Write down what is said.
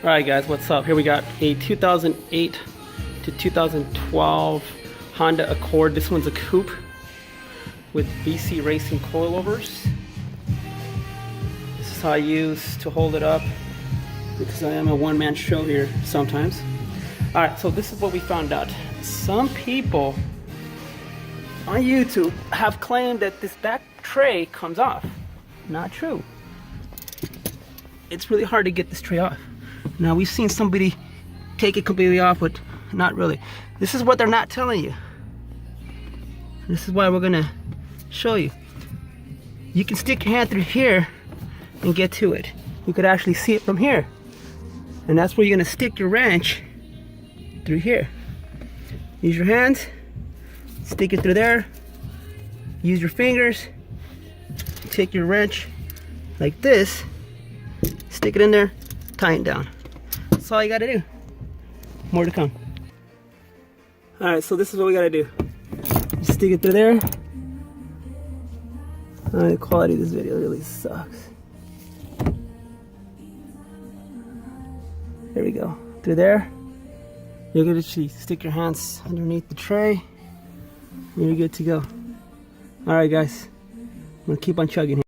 Alright guys, what's up? Here we got a 2008 to 2012 Honda Accord. This one's a coupe with BC Racing coilovers. This is how I use to hold it up because I am a one-man show here sometimes. Alright, so this is what we found out. Some people on YouTube have claimed that this back tray comes off. Not true. It's really hard to get this tray off. Now we've seen somebody take it completely off, but not really. This is what they're not telling you. This is why we're gonna show you. You can stick your hand through here and get to it. You could actually see it from here. And that's where you're gonna stick your wrench through here. Use your hands, stick it through there. Use your fingers, take your wrench like this, stick it in there, tie it down. That's all you gotta do. More to come. Alright, so this is what we gotta do. Just stick it through there. The quality of this video really sucks. There we go. Through there. You're gonna stick your hands underneath the tray. And you're good to go. Alright guys. I'm gonna keep on chugging here.